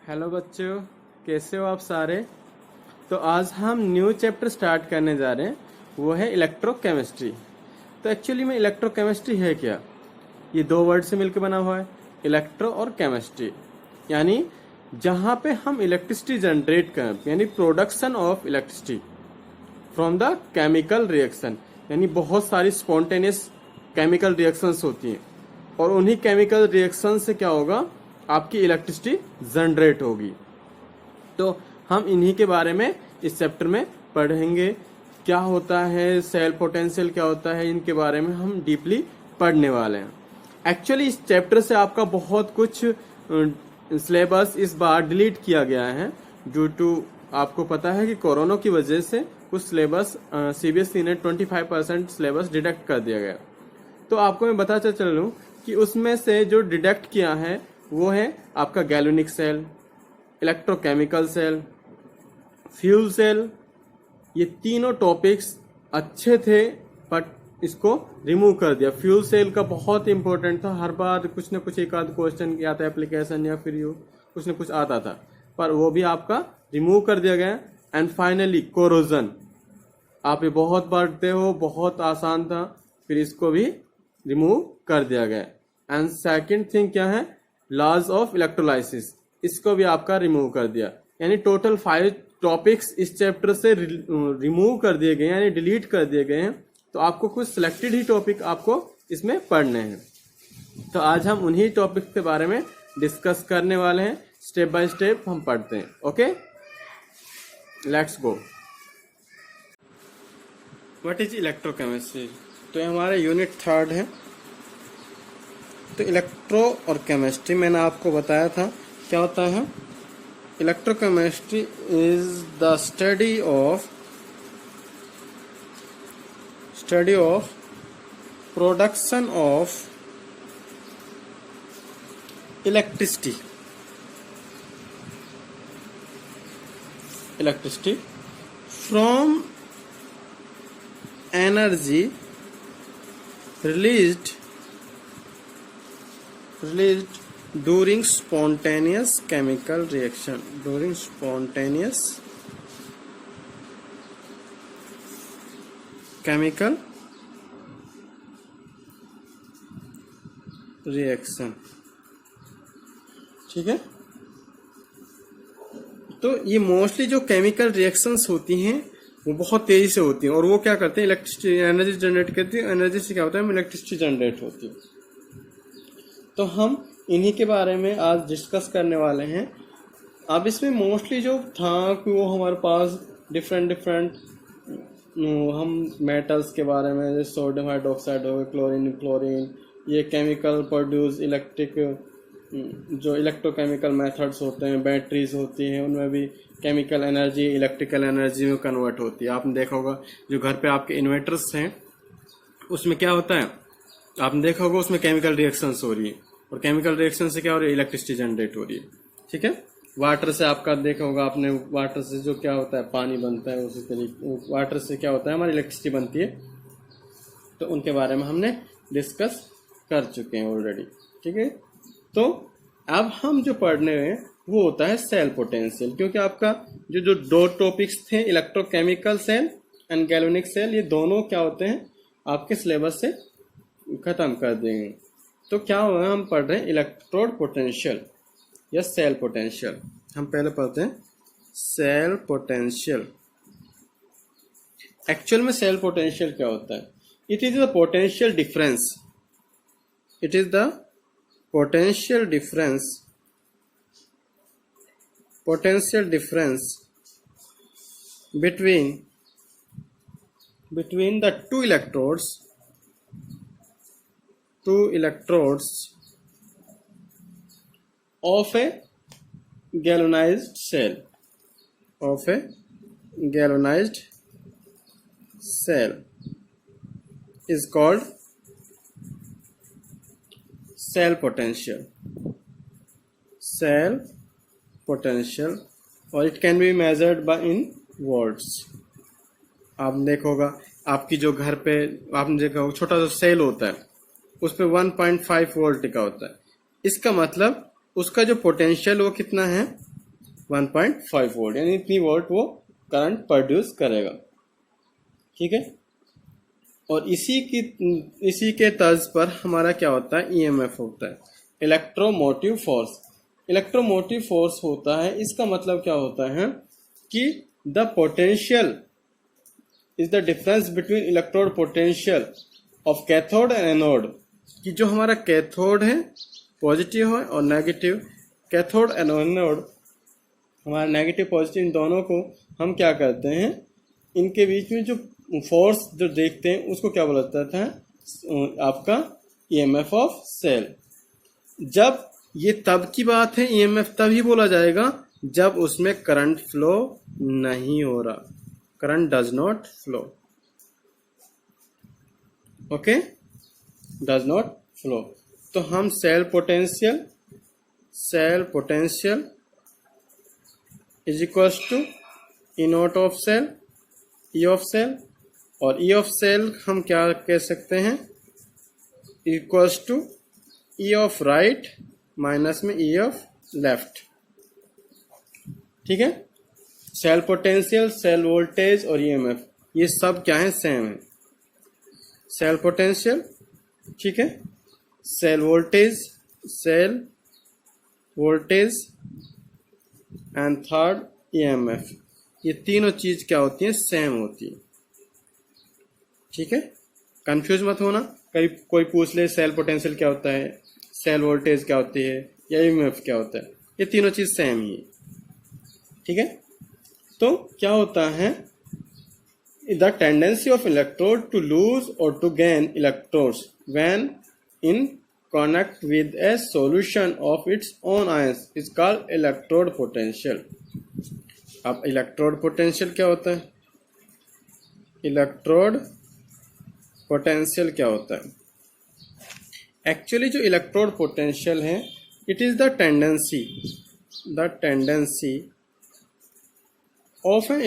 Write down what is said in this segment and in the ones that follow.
Hello बच्चों, कैसे हो आप सारे। तो आज हम न्यू चैप्टर स्टार्ट करने जा रहे हैं, वो है इलेक्ट्रोकेमिस्ट्री। तो एक्चुअली में इलेक्ट्रोकेमिस्ट्री है क्या? ये दो वर्ड से मिलकर बना हुआ है, इलेक्ट्रो और केमिस्ट्री। यानी जहाँ पे हम इलेक्ट्रिसिटी जनरेट करें, यानी production of electricity from the chemical reaction. यानी बहुत सारी स्पॉन्टेनियस केमिकल रिएक्शंस होती हैं और उन्हीं केमिकल रिएक्शन से क्या होगा, आपकी इलेक्ट्रिसिटी जनरेट होगी। तो हम इन्हीं के बारे में इस चैप्टर में पढ़ेंगे। क्या होता है सेल पोटेंशियल, क्या होता है, इनके बारे में हम डीपली पढ़ने वाले हैं। एक्चुअली इस चैप्टर से आपका बहुत कुछ सिलेबस इस बार डिलीट किया गया है ड्यू टू, आपको पता है कि कोरोना की वजह से कुछ सिलेबस सीबीएसई ने 25% सिलेबस डिडक्ट कर दिया गया। तो आपको मैं बताता चलूं कि उसमें से जो डिडक्ट किया है वो है आपका galvanic cell, electrochemical cell, fuel cell. ये तीनों टॉपिक्स अच्छे थे बट इसको रिमूव कर दिया। फ्यूल सेल का बहुत इंपॉर्टेंट था, हर बार कुछ न कुछ एक आध क्वेश्चन आता है एप्लीकेशन या फिर यू कुछ न कुछ आता था, पर वो भी आपका रिमूव कर दिया गया। एंड फाइनली कोरोजन, आप ये बहुत पढ़ते हो, बहुत आसान था, फिर इसको भी रिमूव कर दिया गया। एंड सेकंड थिंग क्या है, लॉज ऑफ इलेक्ट्रोलाइसिस, इसको भी आपका रिमूव कर दिया। यानी टोटल 5 टॉपिक्स इस चैप्टर से रिमूव कर दिए गए, यानी डिलीट कर दिए गए हैं। तो आपको कुछ सिलेक्टेड ही टॉपिक आपको इसमें पढ़ने हैं। तो आज हम उन्हीं टॉपिक के बारे में डिस्कस करने वाले हैं, स्टेप बाय स्टेप हम पढ़ते हैं। Okay, let's go. What is electrochemistry? तो ये हमारा यूनिट 3 है। तो इलेक्ट्रो और केमिस्ट्री मैंने आपको बताया था क्या होता है। Electrochemistry is the study of production of electricity from energy released during spontaneous chemical reaction, ठीक है। तो ये मोस्टली जो केमिकल रिएक्शंस होती हैं वो बहुत तेजी से होती हैं और वो क्या करते हैं, इलेक्ट्रिसिटी एनर्जी जनरेट करती है। एनर्जी से क्या होता है, इलेक्ट्रिसिटी जनरेट होती है। तो हम इन्हीं के बारे में आज डिस्कस करने वाले हैं। अब इसमें मोस्टली जो था कि वो हमारे पास डिफरेंट हम मेटल्स के बारे में, सोडियम हाइड्रोक्साइड हो गया, क्लोरीन, ये केमिकल प्रोड्यूस जो इलेक्ट्रोकेमिकल मेथड्स होते हैं, बैटरीज होती हैं, उनमें भी केमिकल एनर्जी इलेक्ट्रिकल एनर्जी में कन्वर्ट होती है। आपने देखा होगा जो घर पे आपके इन्वर्टर्स हैं उसमें क्या होता है, आपने देखा होगा उसमें केमिकल रिएक्शंस हो रही है और केमिकल रिएक्शन से क्या हो रही है, इलेक्ट्रिसिटी जनरेट हो रही है। ठीक है। वाटर से आपका देखा होगा आपने, वाटर से जो क्या होता है, पानी बनता है, उसी तरीके वाटर से क्या होता है, हमारी इलेक्ट्रिसिटी बनती है। तो उनके बारे में हमने डिस्कस कर चुके हैं ऑलरेडी। ठीक है। तो अब हम जो पढ़ने हैं वो होता है सेल पोटेंशियल, क्योंकि आपका जो दो टॉपिक्स थे, electrochemical cell and galvanic cell, ये दोनों क्या होते हैं आपके सिलेबस से खत्म कर देंगे। तो क्या होगा, हम पढ़ रहे हैं इलेक्ट्रोड पोटेंशियल या सेल पोटेंशियल। हम पहले पढ़ते हैं सेल पोटेंशियल। एक्चुअल में सेल पोटेंशियल क्या होता है? It is the potential difference, potential difference between the two electrodes of a galvanized cell is called cell potential और it can be measured by in volts। आपने देखा होगा आपकी जो घर पे आपने देखा होगा छोटा सा सेल होता है, उस पे 1.5 वोल्ट का होता है। इसका मतलब उसका जो पोटेंशियल वो कितना है, 1.5 वोल्ट, यानी इतनी वोल्ट वो करंट प्रोड्यूस करेगा। ठीक है, और इसी के तर्ज पर हमारा क्या होता है, ईएमएफ होता है, इलेक्ट्रोमोटिव फोर्स। इलेक्ट्रोमोटिव फोर्स होता है, इसका मतलब क्या होता है कि the potential is the difference between electrode potential of cathode and anode, कि जो हमारा कैथोड है पॉजिटिव है और नेगेटिव, कैथोड एंड एनोड हमारा नेगेटिव पॉजिटिव, इन दोनों को हम क्या करते हैं, इनके बीच में जो फोर्स जो देखते हैं उसको क्या बोला जाता है, आपका ईएमएफ ऑफ सेल। जब ये तब की बात है, ईएमएफ तभी बोला जाएगा जब उसमें करंट फ्लो नहीं हो रहा, current does not flow, okay, does not flow. तो हम cell potential is equals to E not of cell, E of cell, और ई ऑफ सेल हम क्या कह सकते हैं, equals to E of right minus में ई ऑफ लेफ्ट। ठीक है, सेल पोटेंशियल, सेल वोल्टेज और ईएमएफ ये सब क्या है, सेम है। सेल पोटेंशियल, ठीक है, cell voltage and third EMF, ये तीनों चीज क्या होती है, सेम होती है। ठीक है, कंफ्यूज मत होना, कहीं कोई पूछ ले सेल पोटेंशियल क्या होता है, सेल वोल्टेज क्या होती है, या ईएमएफ क्या होता है, ये तीनों चीज सेम ही है। ठीक है, तो क्या होता है, the tendency of electrode to lose और to gain electrodes when in contact with a solution of its own ions is called electrode potential. अब इलेक्ट्रोड पोटेंशियल क्या होता है, इलेक्ट्रोड पोटेंशियल क्या होता है, एक्चुअली जो इलेक्ट्रोड पोटेंशियल है, it is the tendency of an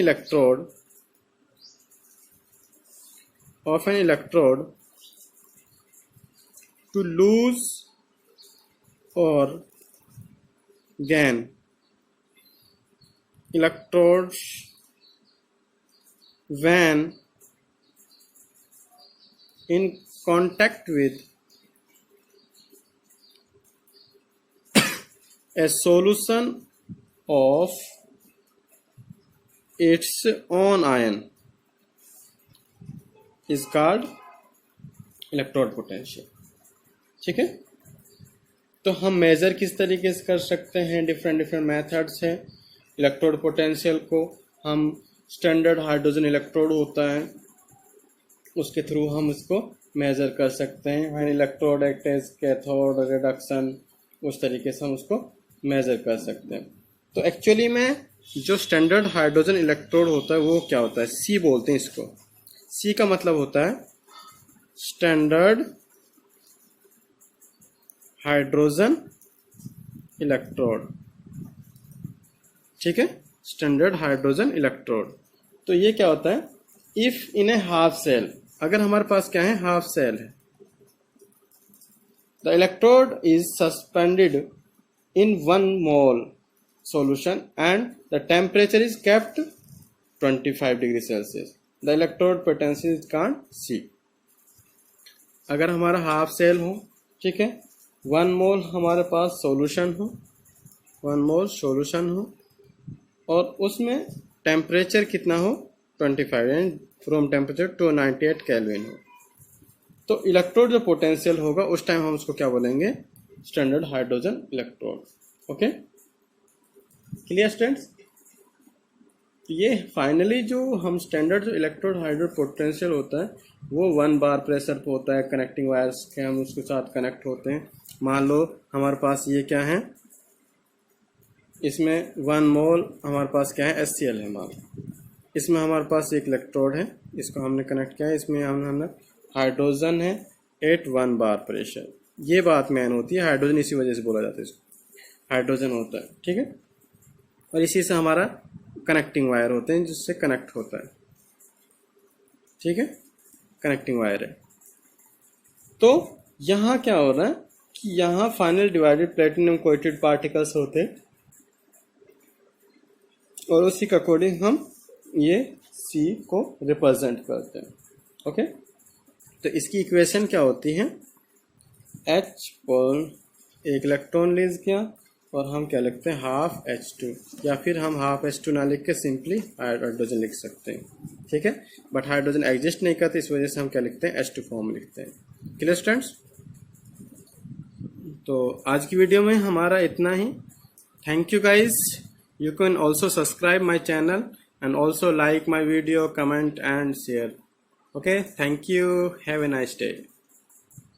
electrode to lose or gain electrodes when in contact with a solution of its own ion is called electrode potential। ठीक है, तो हम major किस तरीके से कर सकते हैं, डिफरेंट मेथड्स हैं। इलेक्ट्रोड पोटेंशियल को हम स्टैंडर्ड हाइड्रोजन इलेक्ट्रोड होता है, उसके थ्रू हम उसको मेजर कर सकते हैं। When electrode act as cathode reduction, उस तरीके से हम उसको मेजर कर सकते हैं। तो एक्चुअली में जो स्टैंडर्ड हाइड्रोजन इलेक्ट्रोड होता है वो क्या होता है, सी बोलते हैं इसको। सी का मतलब होता है स्टैंडर्ड हाइड्रोजन इलेक्ट्रोड। ठीक है, स्टैंडर्ड हाइड्रोजन इलेक्ट्रोड। तो ये क्या होता है, if in a half cell, अगर हमारे पास क्या है, हाफ सेल है, the electrode is suspended in 1 mole solution and the temperature is kept 25 degree Celsius, the electrode potential is called C। अगर हमारा हाफ सेल हो, ठीक है, 1 मोल हमारे पास सॉल्यूशन हो, 1 मोल सॉल्यूशन हो, और उसमें टेम्परेचर कितना हो, 25, यानी रूम टेम्परेचर 298 केल्विन हो, तो इलेक्ट्रोड जो पोटेंशियल होगा उस टाइम हम उसको क्या बोलेंगे, standard hydrogen electrode. Okay, clear students. ये फाइनली जो हम स्टैंडर्ड जो इलेक्ट्रोड हाइड्रोड पोटेंशियल होता है वो 1 बार प्रेशर पे होता है, कनेक्टिंग वायर्स के हम उसके साथ कनेक्ट होते हैं। मान लो हमारे पास ये क्या है, इसमें 1 मोल हमारे पास क्या है, HCl है, मान इसमें हमारे पास एक इलेक्ट्रोड है, इसको हमने कनेक्ट किया है, इसमें हमने हाइड्रोजन है एट 1 बार प्रेशर। ये बात मेन होती है, हाइड्रोजन इसी वजह से बोला जाता है, इसको हाइड्रोजन होता है। ठीक है, और इसी से हमारा कनेक्टिंग वायर होते हैं जिससे कनेक्ट होता है। ठीक है, कनेक्टिंग वायर है। तो यहाँ क्या हो रहा है कि यहाँ final divided platinum coated particles होते हैं, और उसी के अकॉर्डिंग हम ये C को रिप्रेजेंट करते हैं। ओके, तो इसकी इक्वेशन क्या होती है, H पर एक इलेक्ट्रॉन लीज किया और हम क्या लिखते हैं हाफ H2, या फिर हम हाफ H2 ना लिख के सिंपली हाइड्रोजन लिख सकते हैं, ठीक है। बट हाइड्रोजन एग्जिस्ट नहीं करते, इस वजह से हम क्या लिखते हैं H2 फॉर्म लिखते हैं। Clear students? तो आज की वीडियो में हमारा इतना ही। Thank you guys. You can also subscribe my channel and also like my video, comment and share. Okay, thank you. Have a nice day.